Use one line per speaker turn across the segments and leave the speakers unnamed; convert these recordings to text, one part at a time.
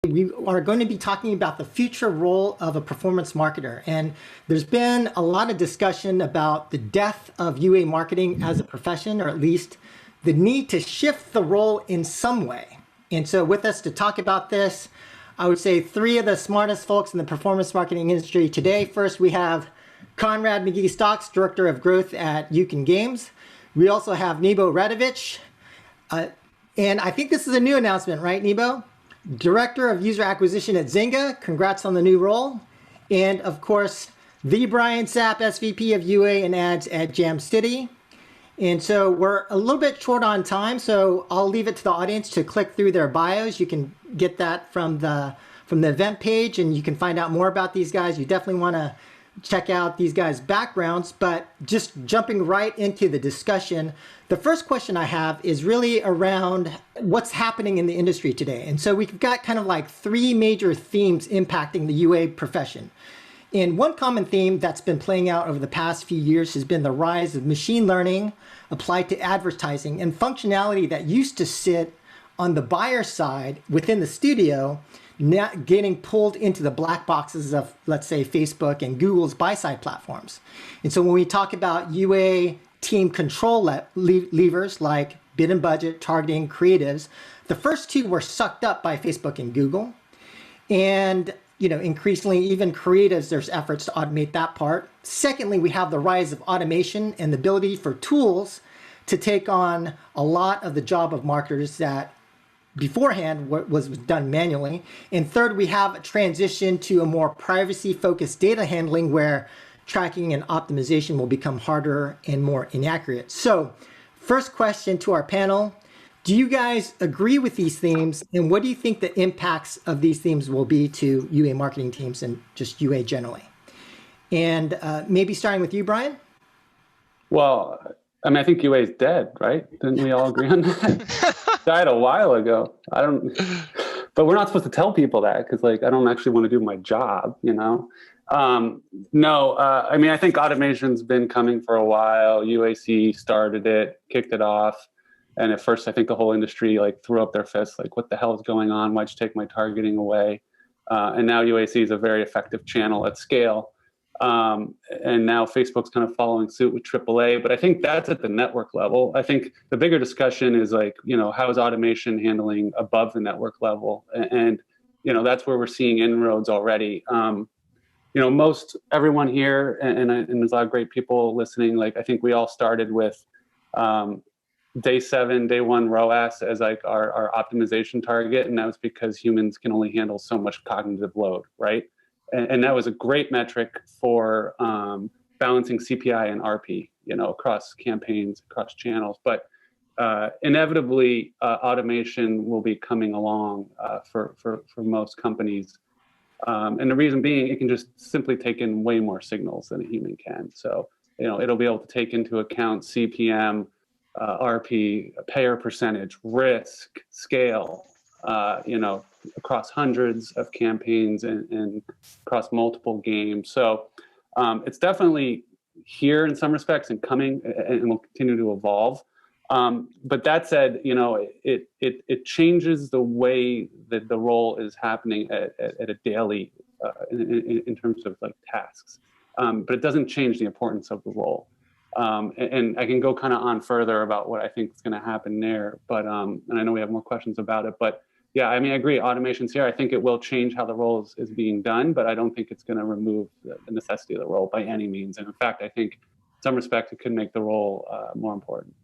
We are going to be talking about the future role of a performance marketer. And there's been a lot of discussion about the death of UA marketing as a profession, or at least the need to shift the role in some way. And so with us to talk about this, I would say three of the smartest folks in the performance marketing industry today. First, we have Conrad McGee-Stocks, Director of Growth at Yukon Games. We also have Nebo Radovich. And I think this is a new announcement, right, Nebo? Director of User Acquisition at Zynga. Congrats on the new role. And of course, the Brian Sapp, SVP of UA and Ads at Jam City. And so we're a little bit short on time, so I'll leave it to the audience to click through their bios. You can get that from the event page, and you can find out more about these guys. You definitely want to check out these guys' backgrounds, but just jumping right into the discussion, the first question I have is really around what's happening in the industry today. And so we've got kind of like three major themes impacting the UA profession. And one common theme that's been playing out over the past few years has been the rise of machine learning applied to advertising, and functionality that used to sit on the buyer side within the studio now getting pulled into the black boxes of, let's say, Facebook and Google's buy-side platforms. And so when we talk about UA team control levers like bid and budget, targeting, creatives, the first two were sucked up by Facebook and Google. And increasingly, even creatives, there's efforts to automate that part. Secondly, we have the rise of automation and the ability for tools to take on a lot of the job of marketers that beforehand was done manually. And third, we have a transition to a more privacy-focused data handling where tracking and optimization will become harder and more inaccurate. So first question to our panel, do you guys agree with these themes? And what do you think the impacts of these themes will be to UA marketing teams and just UA generally? And maybe starting with you, Brian?
Well, I mean, I think UA is dead, right? Didn't we all agree on that? Died a while ago. But we're not supposed to tell people that because, I don't actually want to do my job, No, I mean, I think automation's been coming for a while. UAC started it, kicked it off. And at first, I think the whole industry threw up their fists, what the hell is going on? Why'd you take my targeting away? And now UAC is a very effective channel at scale. And now Facebook's kind of following suit with AAA. But I think that's at the network level. I think the bigger discussion is how is automation handling above the network level? And that's where we're seeing inroads already. Most everyone here, and there's a lot of great people listening, I think we all started with day 7, day 1 ROAS as our optimization target. And that was because humans can only handle so much cognitive load, right? And that was a great metric for balancing CPI and RP, across campaigns, across channels. But inevitably, automation will be coming along for most companies. And the reason being, it can just simply take in way more signals than a human can. So, it'll be able to take into account CPM, RP, payer percentage, risk, scale, across hundreds of campaigns and across multiple games. So it's definitely here in some respects and coming and will continue to evolve. But that said, it changes the way that the role is happening at a daily in terms of tasks. But it doesn't change the importance of the role. And I can go kind of on further about what I think is going to happen there, but and I know we have more questions about it, but yeah, I mean, I agree, automation's here. I think it will change how the role is being done, but I don't think it's going to remove the necessity of the role by any means. And in fact, I think in some respects it could make the role more important.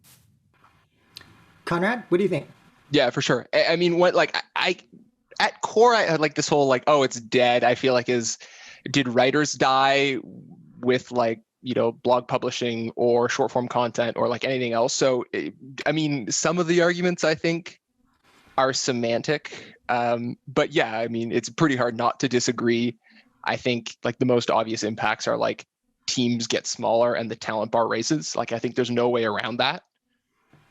Conrad, what do you think?
Yeah, for sure. I mean, I at core, I like this whole oh, it's dead. I feel did writers die with blog publishing or short form content or anything else? So, I mean, some of the arguments I think are semantic, but yeah, I mean, it's pretty hard not to disagree. I think the most obvious impacts are teams get smaller and the talent bar raises. I think there's no way around that.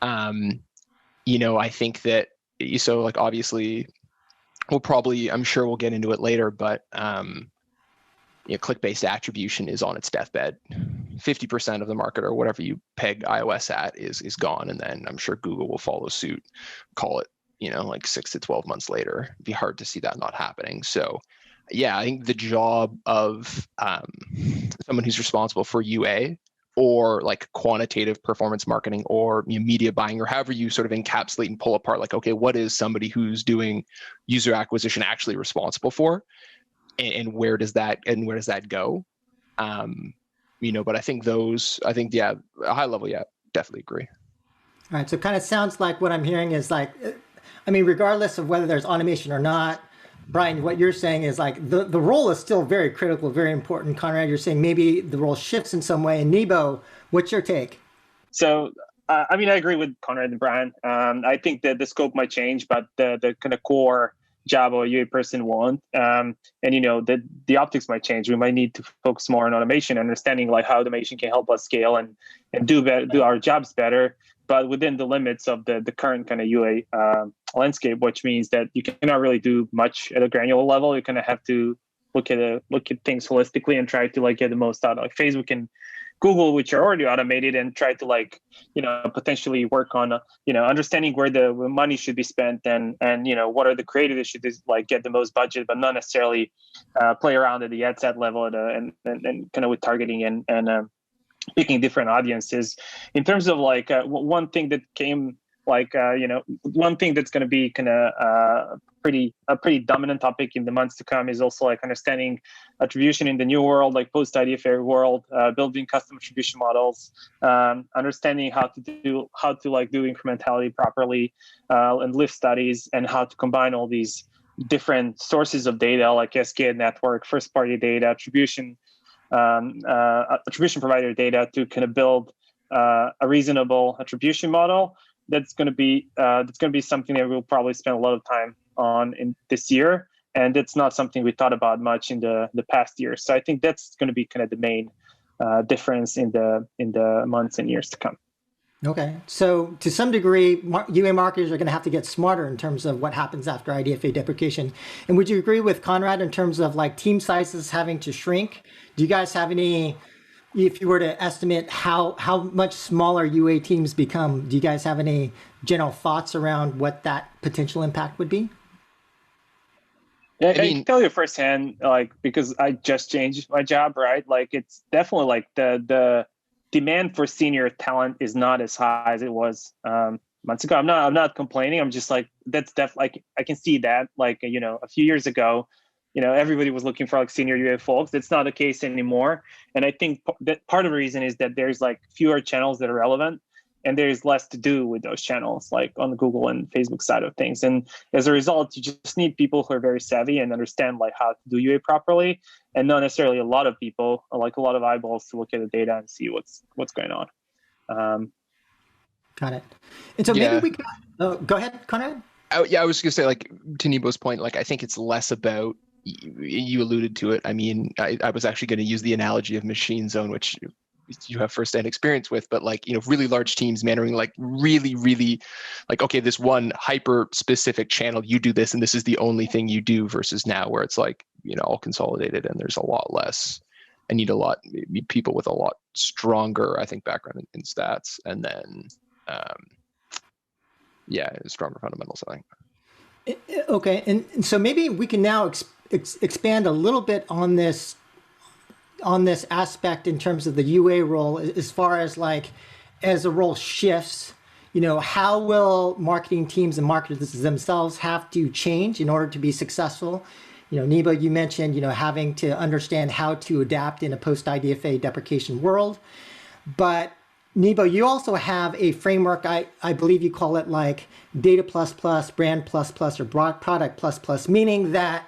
I think that, so obviously I'm sure we'll get into it later, but click-based attribution is on its deathbed. 50% of the market, or whatever you peg iOS at, is gone, and then I'm sure Google will follow suit, call it like 6 to 12 months later. It'd be hard to see that not happening. So yeah, I think the job of someone who's responsible for UA or like quantitative performance marketing or media buying, or however you sort of encapsulate and pull apart, like, okay, what is somebody who's doing user acquisition actually responsible for, and where does that go? But I think yeah, a high level, yeah, definitely agree.
All right, so it kind of sounds like what I'm hearing is like, I mean, regardless of whether there's automation or not, Brian, what you're saying is like the role is still very critical, very important. Conrad, you're saying maybe the role shifts in some way. And Nebo, what's your take?
So, I agree with Conrad and Brian. I think that the scope might change, but the kind of core job of a UA person won't. And the optics might change. We might need to focus more on automation, understanding like how automation can help us scale and do our jobs better, but within the limits of the current kind of UA landscape, which means that you cannot really do much at a granular level. You kind of have to look at things holistically and try to like get the most out of like Facebook and Google, which are already automated, and try to like potentially work on understanding where the money should be spent and what are the creative that should like get the most budget, but not necessarily play around at the ad set level and kind of with targeting and picking different audiences. In terms of like one thing that came like one thing that's going to be kind of a pretty dominant topic in the months to come is also like understanding attribution in the new world, like post IDFA world, building custom attribution models, understanding how to do incrementality properly, and lift studies, and how to combine all these different sources of data like SKAd network, first party data, attribution provider data to kind of build a reasonable attribution model. That's going to be something that we'll probably spend a lot of time on in this year, and it's not something we thought about much in the past year. So I think that's going to be kind of the main difference in the months and years to come.
Okay, so to some degree, UA marketers are going to have to get smarter in terms of what happens after IDFA deprecation. And would you agree with Conrad in terms of like team sizes having to shrink? Do you guys have any? If you were to estimate how much smaller UA teams become, do you guys have any general thoughts around what that potential impact would be?
Yeah, I can tell you firsthand, like, because I just changed my job, right? Like, it's definitely like the demand for senior talent is not as high as it was months ago. I'm not complaining. I'm just like, that's definitely, like, I can see that, like, a few years ago, everybody was looking for like senior UA folks. That's not the case anymore. And I think that part of the reason is that there's like fewer channels that are relevant, and there's less to do with those channels, like on the Google and Facebook side of things. And as a result, you just need people who are very savvy and understand like how to do UA properly, and not necessarily a lot of people, like a lot of eyeballs to look at the data and see what's going on.
Got it. And so maybe we can go ahead, Conrad.
Yeah, I was going to say, like, to Nebo's point, like, I think it's less about, you alluded to it. I mean, I was actually going to use the analogy of Machine Zone, which you have firsthand experience with, but like, really large teams managing like really, really like, okay, this one hyper specific channel, you do this, and this is the only thing you do, versus now where it's like, all consolidated and there's a lot less. I need people with a lot stronger, I think, background in stats, and then, stronger fundamentals, I think.
Okay, and so maybe we can now expand a little bit on this aspect in terms of the UA role, as far as like, as the role shifts, how will marketing teams and marketers themselves have to change in order to be successful? Nebo, you mentioned, having to understand how to adapt in a post-IDFA deprecation world. But Nebo, you also have a framework, I believe you call it like data plus, brand plus, or broad product plus, meaning that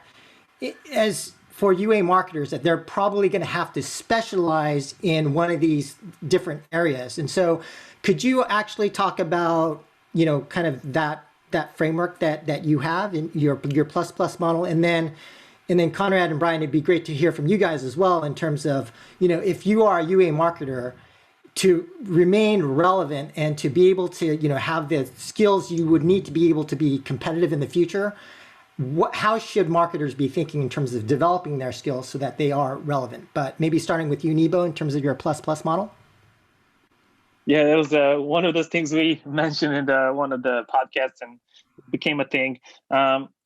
as for UA marketers, that they're probably going to have to specialize in one of these different areas. And so could you actually talk about, kind of that framework that you have in your plus model? And then Conrad and Brian, it'd be great to hear from you guys as well in terms of, if you are a UA marketer, to remain relevant and to be able to, have the skills you would need to be able to be competitive in the future, how should marketers be thinking in terms of developing their skills so that they are relevant? But maybe starting with you, Nebo, in terms of your plus model.
Yeah, that was one of those things we mentioned in one of the podcasts, and became a thing.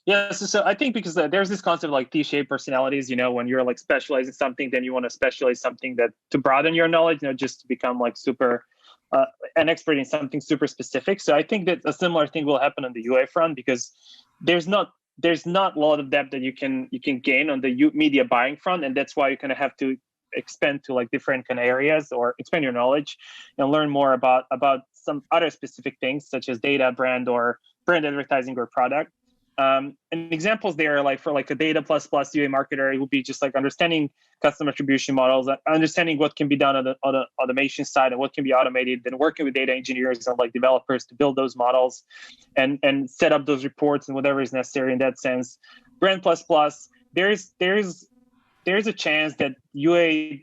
Yeah, so I think because there's this concept of like T-shaped personalities, when you're like specialized in something, then you want to specialize something that to broaden your knowledge, just to become like super an expert in something super specific. So I think that a similar thing will happen on the UA front, because there's not a lot of depth that you can gain on the media buying front, and that's why you kind of have to expand to like different kind of areas, or expand your knowledge and learn more about some other specific things such as data, brand, or brand advertising, or product. And examples there, like for like a data plus UA marketer, it would be just like understanding custom attribution models, understanding what can be done on the automation side and what can be automated, then working with data engineers and like developers to build those models and set up those reports and whatever is necessary in that sense. Brand plus, there's a chance that UA,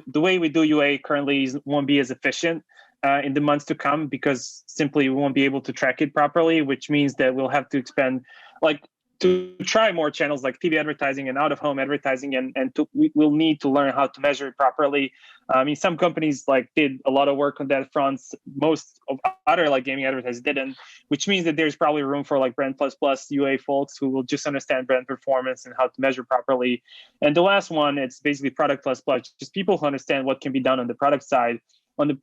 the way we do UA currently won't be as efficient in the months to come, because simply we won't be able to track it properly, which means that we'll have to expand, like to try more channels like TV advertising and out-of-home advertising, and we'll need to learn how to measure it properly. I mean, some companies like did a lot of work on that front. Most of other like gaming advertisers didn't, which means that there's probably room for like brand plus UA folks who will just understand brand performance and how to measure properly. And the last one, it's basically product plus, just people who understand what can be done on the product side,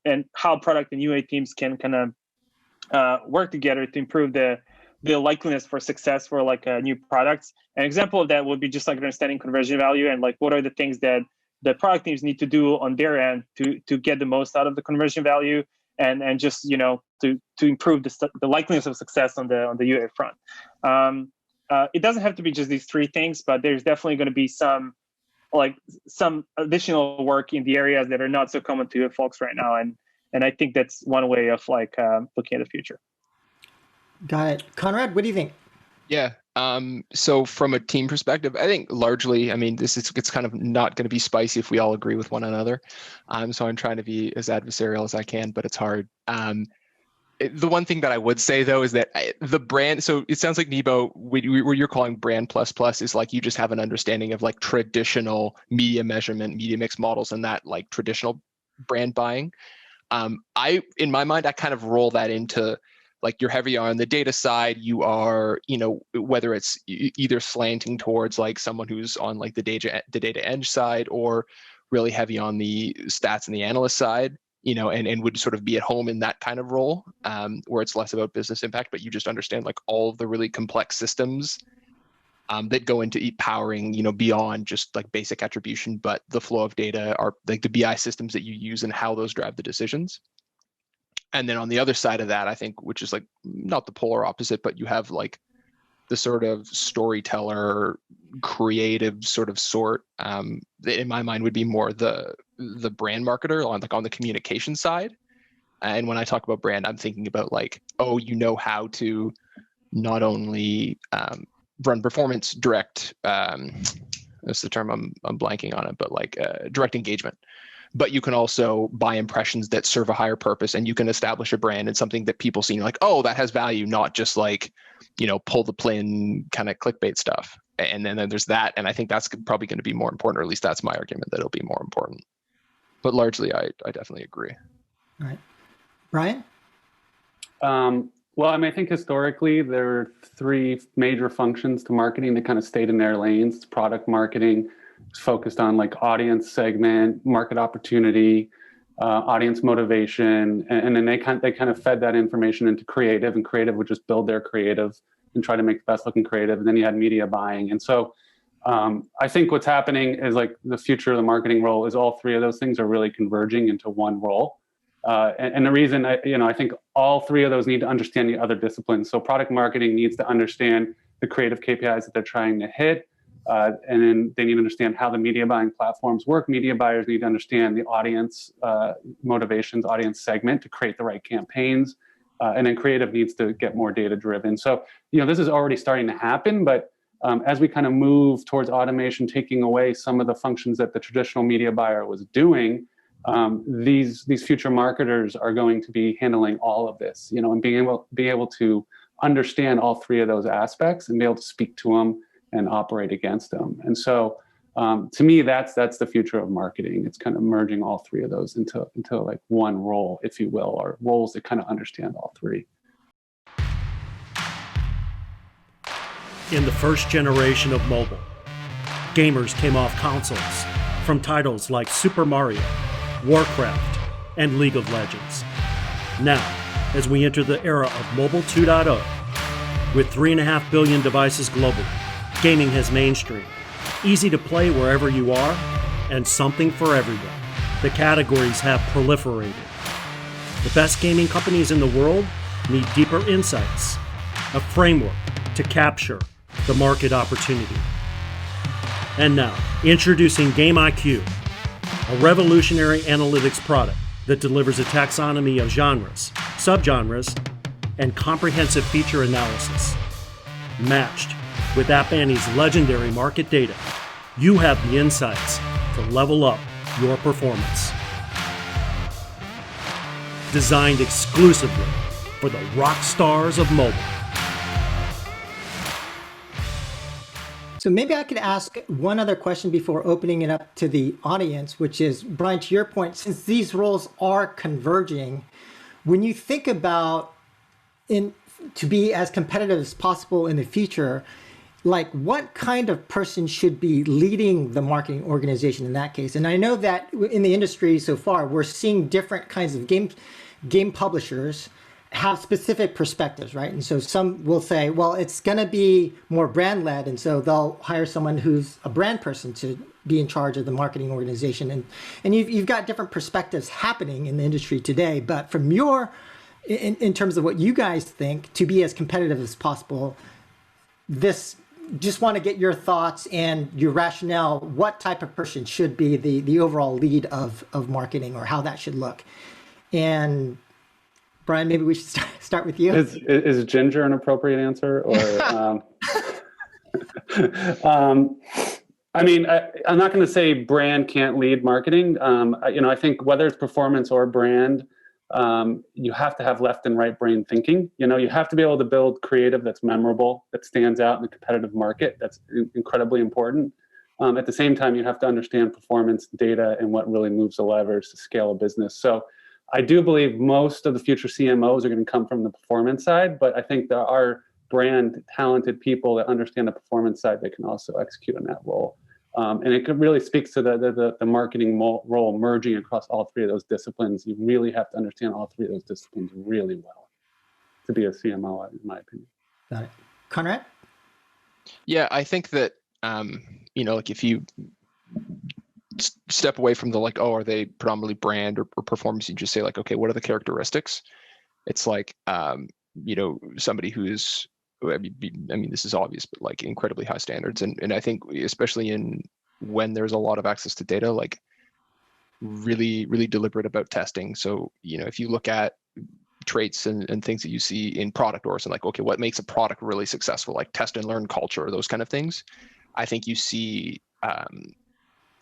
and how product and UA teams can kind of work together to improve the likeliness for success for like new products. An example of that would be just like understanding conversion value, and like what are the things that the product teams need to do on their end to get the most out of the conversion value, and just to improve the likeliness of success on the UA front. It doesn't have to be just these three things, but there's definitely going to be some additional work in the areas that are not so common to folks right now, and I think that's one way of like looking at the future.
Got it. Conrad, what do you think?
Yeah. So from a team perspective, I think largely, I mean, it's kind of not going to be spicy if we all agree with one another. So I'm trying to be as adversarial as I can, but it's hard. The one thing that I would say though is that the brand, so it sounds like Nebo, what you're calling brand plus is like you just have an understanding of like traditional media measurement, media mix models, and that like traditional brand buying. In my mind, I kind of roll that into like you're heavy on the data side. You are, whether it's either slanting towards like someone who's on like the data eng side, or really heavy on the stats and the analyst side, and would sort of be at home in that kind of role, where it's less about business impact, but you just understand like all of the really complex systems that go into powering, beyond just like basic attribution, but the flow of data are like the BI systems that you use and how those drive the decisions. And then on the other side of that, I think, which is like not the polar opposite, but you have like the sort of storyteller, creative sort, that in my mind would be more the brand marketer on the communication side. And when I talk about brand, I'm thinking about like, how to not only run performance direct, that's the term I'm blanking on it, but like direct engagement. But you can also buy impressions that serve a higher purpose, and you can establish a brand and something that people see and like, oh, that has value, not just like, pull the pin kind of clickbait stuff. And then there's that. And I think that's probably going to be more important, or at least that's my argument, that it'll be more important. But largely, I definitely agree.
All right. Brian?
Well, I mean, I think historically there are three major functions to marketing that kind of stayed in their lanes. It's product marketing, it's focused on like audience segment, market opportunity, audience motivation, and then they kind of fed that information into creative, and creative would just build their creative and try to make the best looking creative. And then you had media buying. And so I think what's happening is like the future of the marketing role is all three of those things are really converging into one role. And the reason I think all three of those need to understand the other disciplines. So product marketing needs to understand the creative KPIs that they're trying to hit. And then they need to understand how the media buying platforms work. Media buyers need to understand the audience motivations, audience segment to create the right campaigns. And then creative needs to get more data driven. So, this is already starting to happen, but as we kind of move towards automation, taking away some of the functions that the traditional media buyer was doing, these future marketers are going to be handling all of this, and being able to understand all three of those aspects and be able to speak to them and operate against them. And so to me, that's the future of marketing. It's kind of merging all three of those into like one role, if you will, or roles that kind of understand all three.
in the first generation of mobile. Gamers came off consoles from titles like Super Mario, Warcraft, and League of Legends. Now, as we enter the era of Mobile 2.0, with 3.5 billion devices globally, gaming has mainstreamed. Easy to play wherever you are, and something for everyone. The categories have proliferated. The best gaming companies in the world need deeper insights, a framework to capture the market opportunity. And now, introducing GameIQ, a revolutionary analytics product that delivers a taxonomy of genres, subgenres, and comprehensive feature analysis. Matched with AppAnnie's legendary market data, you have the insights to level up your performance. Designed exclusively for the rock stars of mobile.
So maybe I could ask one other question before opening it up to the audience, which is, Brian, to your point, since these roles are converging, when you think about to be as competitive as possible in the future, like what kind of person should be leading the marketing organization in that case? And I know that in the industry so far, we're seeing different kinds of game publishers have specific perspectives, right? And so some will say, well, it's going to be more brand led. And so they'll hire someone who's a brand person to be in charge of the marketing organization. And you've got different perspectives happening in the industry today. But from in terms of what you guys think to be as competitive as possible, just want to get your thoughts and your rationale. What type of person should be the overall lead of marketing, or how that should look? And Brian, maybe we should start with you.
Is ginger an appropriate answer, or? I mean, I'm not going to say brand can't lead marketing. I think whether it's performance or brand, you have to have left and right brain thinking. You have to be able to build creative that's memorable, that stands out in the competitive market. That's incredibly important. At the same time, you have to understand performance data and what really moves the levers to scale a business. So I do believe most of the future CMOs are going to come from the performance side, but I think there are brand talented people that understand the performance side that can also execute on that role. And it really speaks to the marketing role merging across all three of those disciplines. You really have to understand all three of those disciplines really well to be a CMO, in my opinion.
Got it. Conrad?
Yeah, I think that, like if you step away from the like, oh, are they predominantly brand or performance? You just say like, okay, what are the characteristics? It's like, somebody who's, I mean, this is obvious, but like incredibly high standards. And I think especially when there's a lot of access to data, like really, really deliberate about testing. So, if you look at traits and things that you see in product orgs and like, okay, what makes a product really successful, like test and learn culture, those kind of things. I think you see,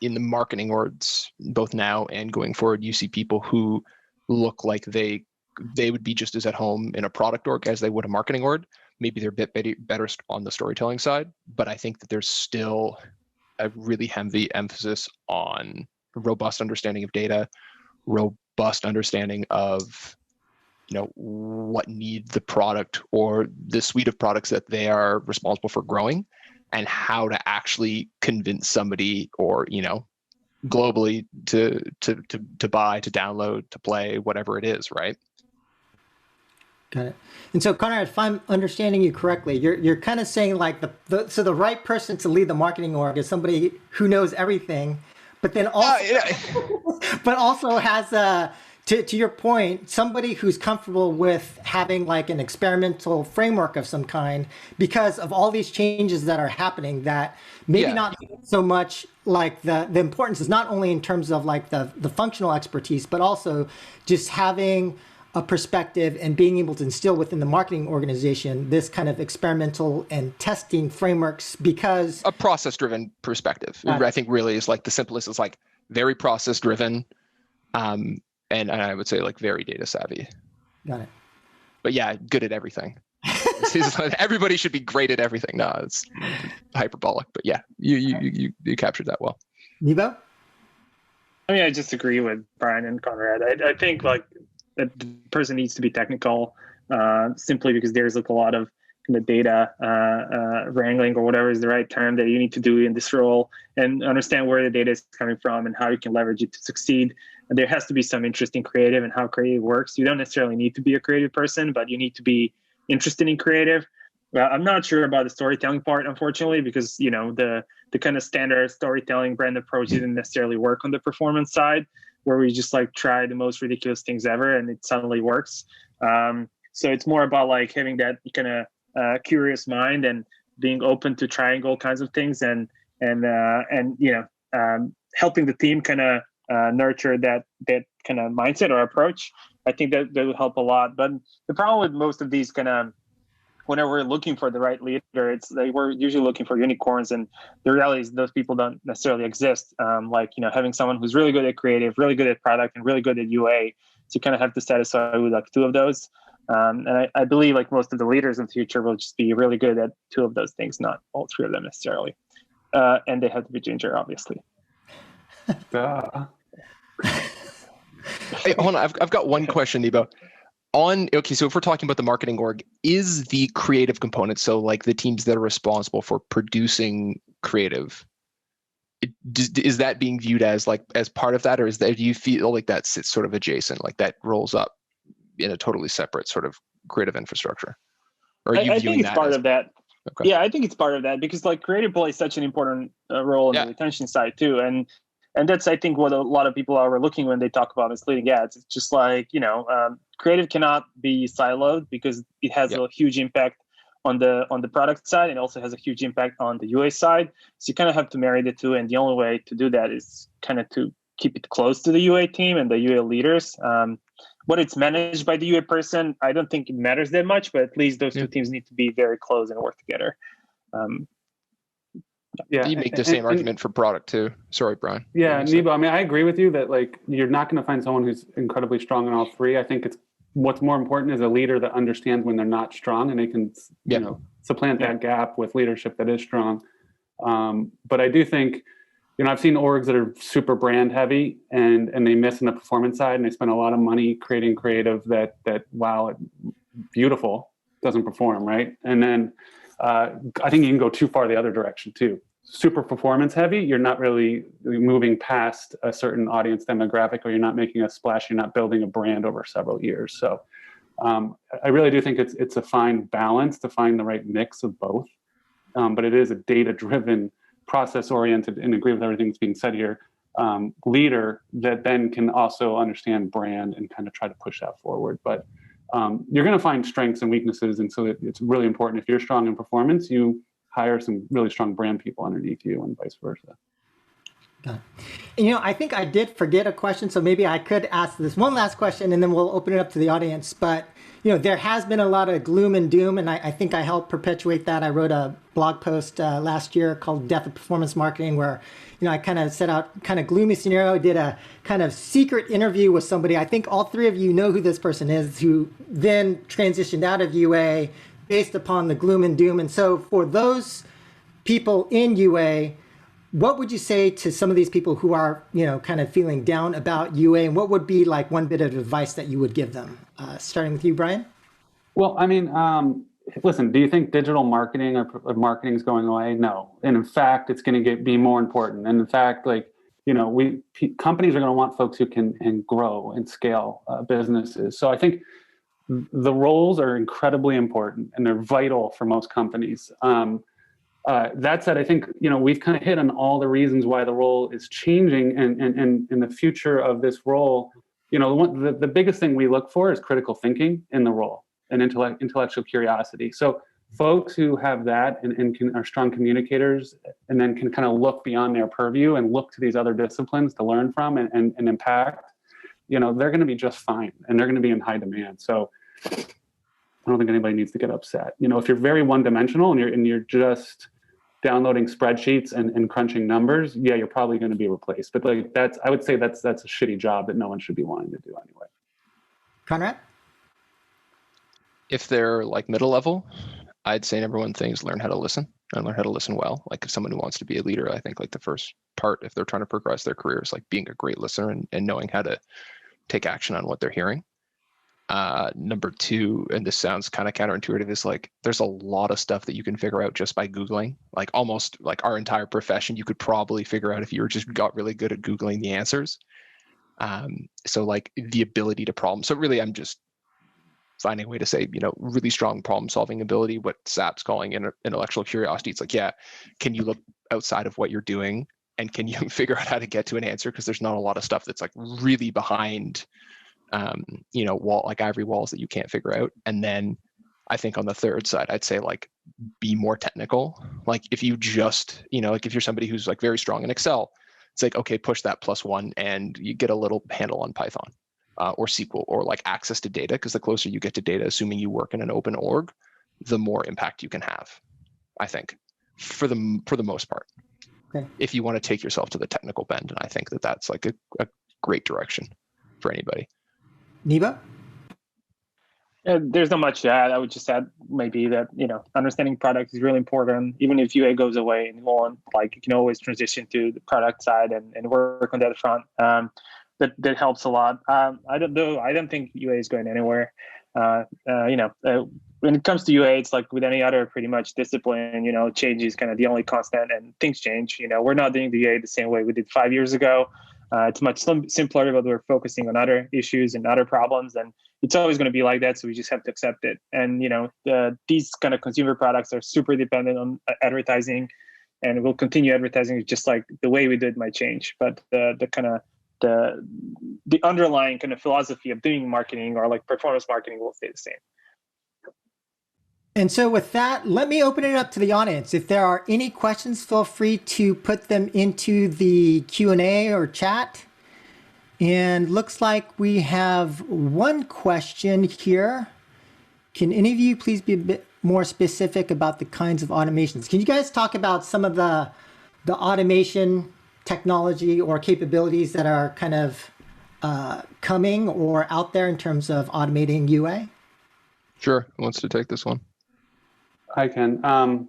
in the marketing orgs, both now and going forward, you see people who look like they would be just as at home in a product org as they would a marketing org. Maybe they're a bit better on the storytelling side, but I think that there's still a really heavy emphasis on robust understanding of data, robust understanding of what need the product or the suite of products that they are responsible for growing, and how to actually convince somebody or globally to buy, to download, to play, whatever it is, right?
Got it. And so, Conrad, if I'm understanding you correctly, you're kind of saying like the right person to lead the marketing org is somebody who knows everything, but then also but also has to your point, somebody who's comfortable with having like an experimental framework of some kind because of all these changes that are happening, that maybe not so much like the importance is not only in terms of like the functional expertise, but also just having a perspective and being able to instill within the marketing organization this kind of experimental and testing frameworks, because
a process-driven perspective, I think really is like the simplest. Is like very process-driven, and I would say like very data savvy.
Got it.
But yeah, good at everything. Everybody should be great at everything. No, it's hyperbolic, but yeah, you captured that well.
Nebo?
I mean, I just agree with Brian and Conrad. I think like that the person needs to be technical, simply because there's like a lot of kind of data wrangling, or whatever is the right term, that you need to do in this role, and understand where the data is coming from and how you can leverage it to succeed. And there has to be some interest in creative and how creative works. You don't necessarily need to be a creative person, but you need to be interested in creative. I'm not sure about the storytelling part, unfortunately, because the kind of standard storytelling brand approach didn't necessarily work on the performance side, where we just like try the most ridiculous things ever and it suddenly works. So it's more about like having that kind of curious mind and being open to trying all kinds of things, and helping the team kind of nurture that kind of mindset or approach. I think that will help a lot. But the problem with most of these kind of, whenever we're looking for the right leader, it's like we're usually looking for unicorns, and the reality is those people don't necessarily exist. Having someone who's really good at creative, really good at product, and really good at UA, so you kind of have to satisfy with like two of those. And I believe like most of the leaders in the future will just be really good at two of those things, not all three of them necessarily. And they have to be ginger, obviously.
Hey, hold on, I've got one question, Nebo. So if we're talking about the marketing org, is the creative component, so like the teams that are responsible for producing creative, is that being viewed as part of that, or do you feel like that sits sort of adjacent, like that rolls up in a totally separate sort of creative infrastructure? Or are you
I
viewing
think it's part of that.
Okay.
Yeah, I think it's part of that, because like creative plays such an important role in the retention side too, and that's, I think, what a lot of people are overlooking when they talk about misleading ads. It's just like, creative cannot be siloed, because it has a huge impact on the product side, and also has a huge impact on the UA side. So you kind of have to marry the two, and the only way to do that is kind of to keep it close to the UA team and the UA leaders. What it's managed by the UA person, I don't think it matters that much, but at least those two teams need to be very close and work together.
You make the same argument for product too. Sorry, Brian.
Yeah, Nebo, I mean, I agree with you that like you're not going to find someone who's incredibly strong in all three. I think what's more important is a leader that understands when they're not strong, and they can supplant that gap with leadership that is strong. But I do think, I've seen orgs that are super brand heavy and they miss in the performance side, and they spend a lot of money creating creative that while beautiful, doesn't perform, right? And then I think you can go too far the other direction too. Super performance heavy, you're not really moving past a certain audience demographic, or you're not making a splash, you're not building a brand over several years. So I really do think it's a fine balance to find the right mix of both. But it is a data-driven, process-oriented, and agree with everything that's being said here, leader that then can also understand brand and kind of try to push that forward. But you're going to find strengths and weaknesses, and so it's really important. If you're strong in performance, you hire some really strong brand people underneath you, and vice versa.
And, I think I did forget a question, so maybe I could ask this one last question, and then we'll open it up to the audience. But there has been a lot of gloom and doom, and I think I helped perpetuate that. I wrote a blog post last year called "Death of Performance Marketing," where I kind of set out kind of gloomy scenario. I did a kind of secret interview with somebody. I think all three of you know who this person is, who then transitioned out of UA based upon the gloom and doom. And so for those people in UA, what would you say to some of these people who are, kind of feeling down about UA, and what would be like one bit of advice that you would give them? Starting with you, Brian? Well,
I mean, listen, do you think digital marketing or marketing is going away? No. And in fact, it's going to be more important. And in fact, companies are going to want folks who can grow and scale businesses. So I think the roles are incredibly important, and they're vital for most companies. That said, I think, we've kind of hit on all the reasons why the role is changing, and in the future of this role, the biggest thing we look for is critical thinking in the role and intellectual curiosity. So folks who have that and are strong communicators, and then can kind of look beyond their purview and look to these other disciplines to learn from and impact, they're going to be just fine, and they're going to be in high demand. So I don't think anybody needs to get upset. If you're very one-dimensional and you're just downloading spreadsheets and crunching numbers, you're probably going to be replaced. But I would say that's a shitty job that no one should be wanting to do anyway. Conrad?
If they're like middle level, I'd say number one thing is learn how to listen, and learn how to listen well. Like if someone who wants to be a leader, I think like the first part, if they're trying to progress their career, is like being a great listener and knowing how to take action on what they're hearing. Number two, and this sounds kind of counterintuitive, is like there's a lot of stuff that you can figure out just by Googling. Like almost like our entire profession, you could probably figure out if you were just got really good at Googling the answers. So like the ability to problem. So really, I'm just finding a way to say, really strong problem solving ability, what SAP's calling intellectual curiosity. It's like, yeah, can you look outside of what you're doing and can you figure out how to get to an answer? Because there's not a lot of stuff that's like really behind, like ivory walls that you can't figure out. And then I think on the third side, I'd say like be more technical. Like if you just, like if you're somebody who's like very strong in Excel, it's like, okay, push that +1 and you get a little handle on Python. Or SQL, or like access to data, because the closer you get to data, assuming you work in an open org, the more impact you can have, I think, for the most part.
Okay.
If you want to take yourself to the technical bend, and I think that that's like a great direction for anybody.
Nebo?
There's not much to add. I would just add maybe that, understanding product is really important. Even if UA goes away and on, like you can always transition to the product side and work on that front. That helps a lot. I don't think UA is going anywhere. When it comes to UA, it's like with any other pretty much discipline, change is kind of the only constant, and things change. We're not doing the UA the same way we did 5 years ago. It's much simpler, but we're focusing on other issues and other problems, and it's always going to be like that. So we just have to accept it. And these kind of consumer products are super dependent on advertising, and we'll continue advertising just like the way we did might change, but the underlying kind of philosophy of doing marketing or like performance marketing will stay the same.
And so with that, let me open it up to the audience. If there are any questions, feel free to put them into the Q&A or chat. And looks like we have one question here. Can any of you please be a bit more specific about the kinds of automations? Can you guys talk about some of the automation technology or capabilities that are kind of coming or out there in terms of automating UA?
Sure. Who wants to take this one?
I can.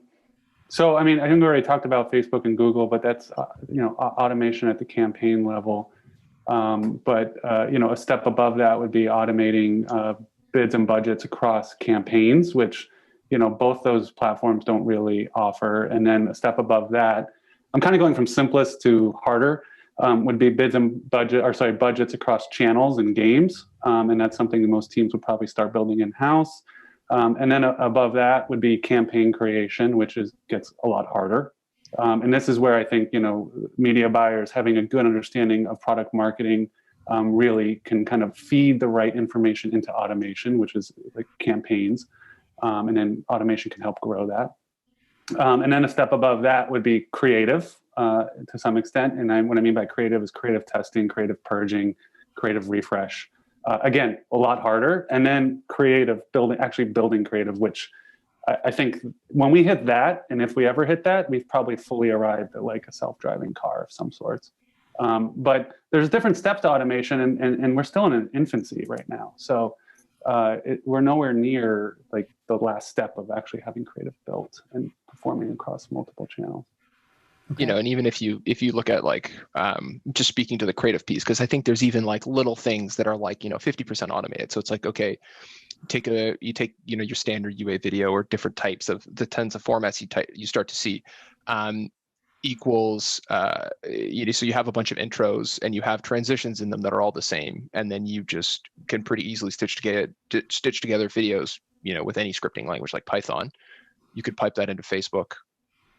So, I think we already talked about Facebook and Google, but that's, automation at the campaign level. A step above that would be automating bids and budgets across campaigns, which, both those platforms don't really offer. And then a step above that, I'm kind of going from simplest to harder, would be budgets across channels and games. And that's something that most teams would probably start building in-house. And then above that would be campaign creation, which gets a lot harder. And this is where I think, media buyers having a good understanding of product marketing really can kind of feed the right information into automation, which is like campaigns. And then automation can help grow that. And then a step above that would be creative to some extent. And what I mean by creative is creative testing, creative purging, creative refresh. Again, a lot harder. And then building creative, which I think when we hit that, and if we ever hit that, we've probably fully arrived at like a self-driving car of some sorts. But there's different steps to automation, and we're still in an infancy right now. So we're nowhere near like the last step of actually having creative built and performing across multiple channels.
Okay. And even if you look at like just speaking to the creative piece, because I think there's even like little things that are like 50% automated. So it's like, okay, you take your standard UA video or different types of the tons of formats you start to see equals so you have a bunch of intros and you have transitions in them that are all the same, and then you just can pretty easily stitch together videos with any scripting language like Python. You could pipe that into Facebook,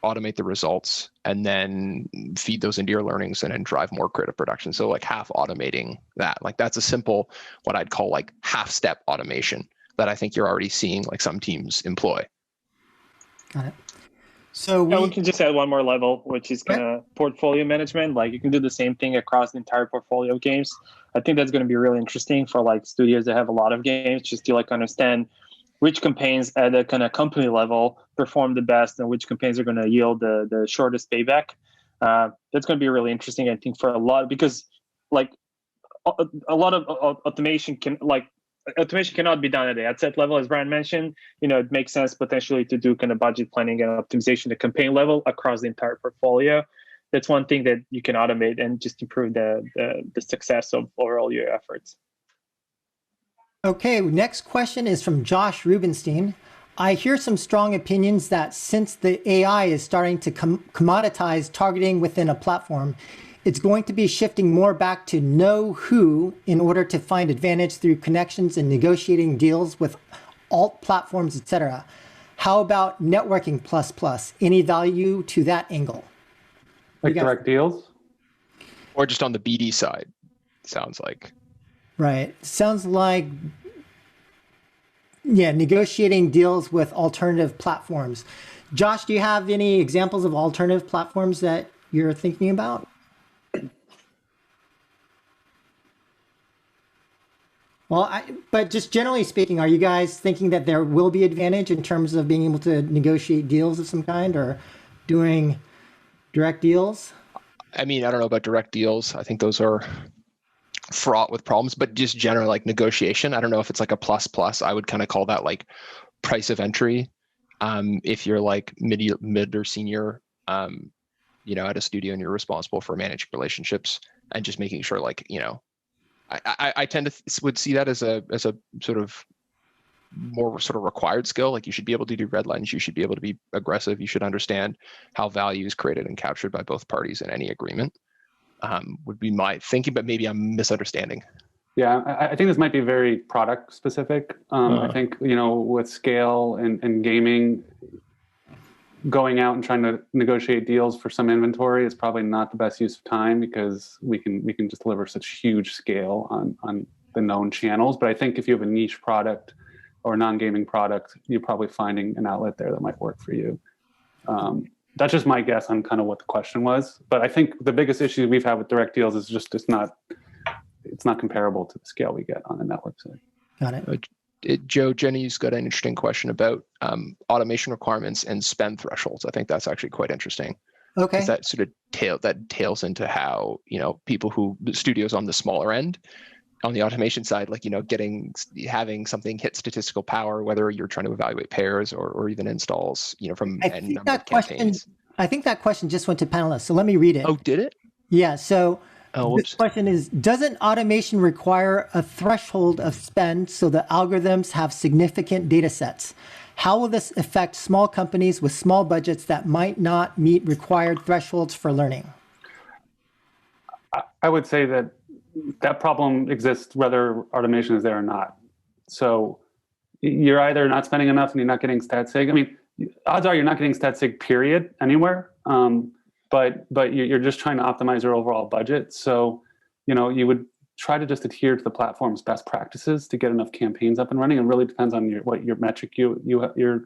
automate the results, and then feed those into your learnings and then drive more creative production. So like half automating that, like that's a simple, what I'd call like half step automation that I think you're already seeing like some teams employ.
Got it. So
we can just add one more level, which is kind of portfolio management. Like you can do the same thing across the entire portfolio of games. I think that's going to be really interesting for like studios that have a lot of games, just to like understand which campaigns at a kind of company level perform the best and which campaigns are going to yield the shortest payback. That's going to be really interesting, I think, for a lot, because like a lot of automation cannot be done at the ad set level, as Brian mentioned. It makes sense potentially to do kind of budget planning and optimization at the campaign level across the entire portfolio. That's one thing that you can automate and just improve the success of overall your efforts.
Okay, next question is from Josh Rubenstein. I hear some strong opinions that since the AI is starting to commoditize targeting within a platform, it's going to be shifting more back to know who in order to find advantage through connections and negotiating deals with alt platforms, etc. How about networking plus plus? Any value to that angle?
Like direct deals?
Or just on the BD side, sounds like.
Right. Sounds like, yeah, negotiating deals with alternative platforms. Josh, do you have any examples of alternative platforms that you're thinking about? Well, but just generally speaking, are you guys thinking that there will be advantage in terms of being able to negotiate deals of some kind or doing direct deals?
I mean, I don't know about direct deals. I think those are fraught with problems, but just general like negotiation. I don't know if it's like a plus plus. I would kind of call that like price of entry. If you're like mid or senior, at a studio and you're responsible for managing relationships and just making sure like, I tend to would see that as a sort of more sort of required skill. Like you should be able to do red lines. You should be able to be aggressive. You should understand how value is created and captured by both parties in any agreement. Would be my thinking, but maybe I'm misunderstanding.
Yeah, I think this might be very product specific. I think, with scale and gaming, going out and trying to negotiate deals for some inventory is probably not the best use of time because we can just deliver such huge scale on the known channels. But I think if you have a niche product or a non-gaming product, you're probably finding an outlet there that might work for you. That's just my guess on kind of what the question was. But I think the biggest issue we've had with direct deals is just it's not comparable to the scale we get on the network side.
Got it.
Joe, Jenny's got an interesting question about automation requirements and spend thresholds. I think that's actually quite interesting.
Okay.
That sort of tails into how, the studios on the smaller end, on the automation side, like, having something hit statistical power, whether you're trying to evaluate pairs or even installs, from any number of campaigns.
I think that question just went to panelists. So let me read it.
Oh, did it?
Yeah. So
whoops.
The question is, doesn't automation require a threshold of spend so the algorithms have significant data sets? How will this affect small companies with small budgets that might not meet required thresholds for learning?
I would say that problem exists whether automation is there or not. So you're either not spending enough and you're not getting stat sig. I mean, odds are you're not getting stat sig period anywhere. But you're just trying to optimize your overall budget. So, you would try to just adhere to the platform's best practices to get enough campaigns up and running. It really depends on what your metric you're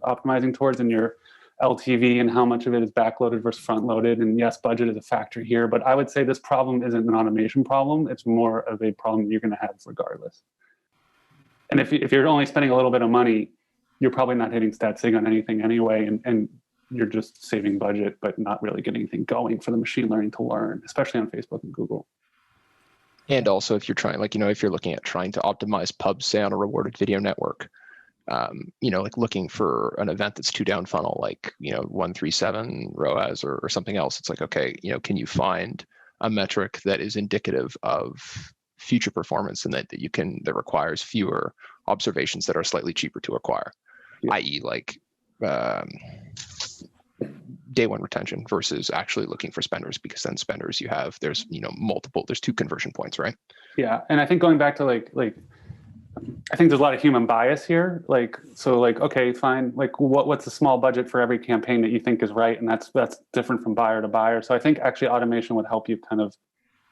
optimizing towards and your LTV and how much of it is backloaded versus front loaded. And yes, budget is a factor here, but I would say this problem isn't an automation problem. It's more of a problem you're going to have regardless. And if you're only spending a little bit of money, you're probably not hitting stat sig on anything anyway. And you're just saving budget, but not really getting anything going for the machine learning to learn, especially on Facebook and Google.
And also if you're trying, if you're looking at trying to optimize pubs, say on a rewarded video network, looking for an event that's 2 down funnel, 137 ROAS or something else. It's like, okay, can you find a metric that is indicative of future performance and that requires fewer observations that are slightly cheaper to acquire, i.e. Day one retention versus actually looking for spenders, because then spenders there's 2 conversion points, right?
Yeah. And I think going back to I think there's a lot of human bias here. Okay, fine. What's a small budget for every campaign that you think is right? And that's different from buyer to buyer. So I think actually automation would help you kind of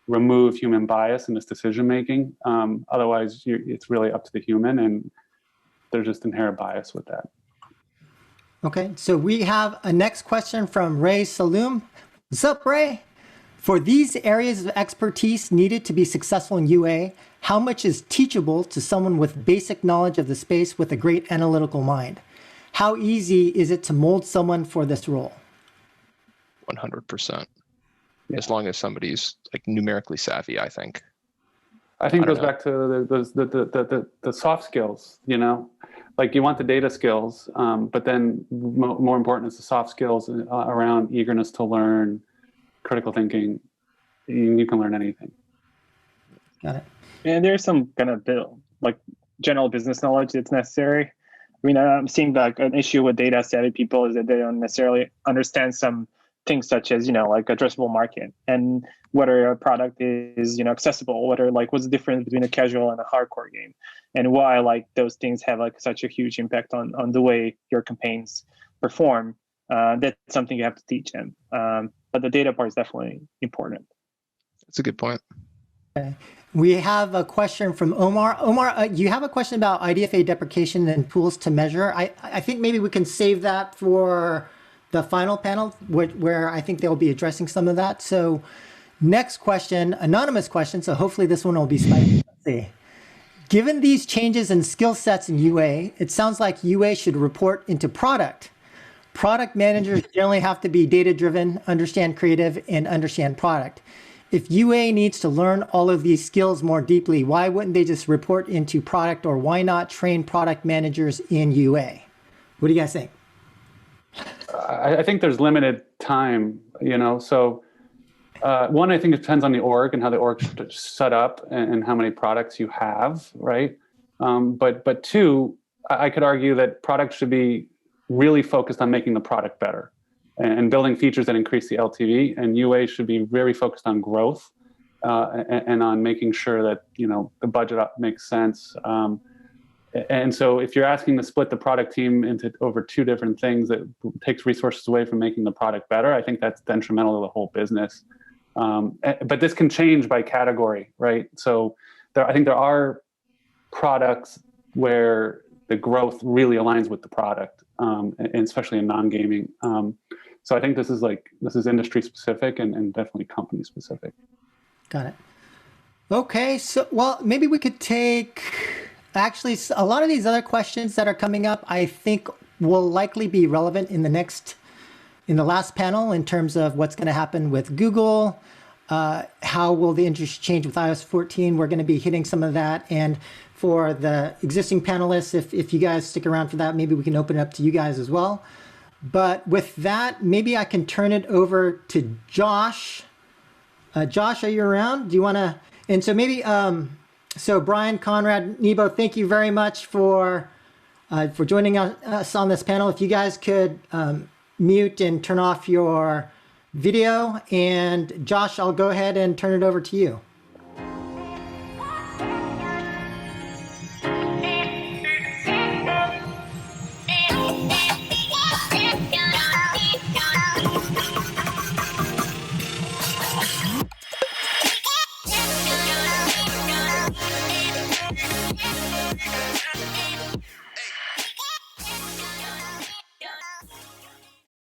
remove human bias in this decision-making. Otherwise it's really up to the human, and there's just inherent bias with that.
Okay, so we have a next question from Ray Saloom. What's up, Ray? For these areas of expertise needed to be successful in UA, how much is teachable to someone with basic knowledge of the space with a great analytical mind? How easy is it to mold someone for this role?
100%. As long as somebody's numerically savvy, I think.
I think it goes back to the soft skills, you want the data skills, but then more important is the soft skills around eagerness to learn, critical thinking. You can learn anything.
Got it.
And there's some kind of general business knowledge that's necessary. I mean, I'm seeing like an issue with data savvy people is that they don't necessarily understand some things such as, like addressable market and whether a product is, accessible, whether like what's the difference between a casual and a hardcore game, and why like those things have like such a huge impact on the way your campaigns perform. That's something you have to teach them. But the data part is definitely important.
That's a good point.
Okay. We have a question from Omar. Omar, you have a question about IDFA deprecation and tools to measure. I think maybe we can save that for the final panel, where I think they'll be addressing some of that. So next question, anonymous question. So hopefully this one will be spicy. Let's see. Given these changes in skill sets in UA, it sounds like UA should report into product. Product managers generally have to be data-driven, understand creative, and understand product. If UA needs to learn all of these skills more deeply, why wouldn't they just report into product, or why not train product managers in UA? What do you guys think?
I think there's limited time, so one, I think it depends on the org and how the org is set up and how many products you have, right? But two, I could argue that product should be really focused on making the product better and building features that increase the LTV, and UA should be very focused on growth and on making sure that the budget makes sense. And so if you're asking to split the product team into over two different things that takes resources away from making the product better, I think that's detrimental to the whole business. But this can change by category, right? So I think there are products where the growth really aligns with the product, and especially in non-gaming. So I think this is industry specific and definitely company specific.
Got it. Okay, so maybe we could take, actually, a lot of these other questions that are coming up, I think will likely be relevant in the last panel in terms of what's going to happen with Google, how will the industry change with iOS 14. We're going to be hitting some of that. And for the existing panelists, if you guys stick around for that, maybe we can open it up to you guys as well. But with that, maybe I can turn it over to Josh. Josh, are you around? Do you want to? And so maybe, so Brian, Conrad, Nebo, thank you very much for joining us on this panel. If you guys could mute and turn off your video, and Josh, I'll go ahead and turn it over to you.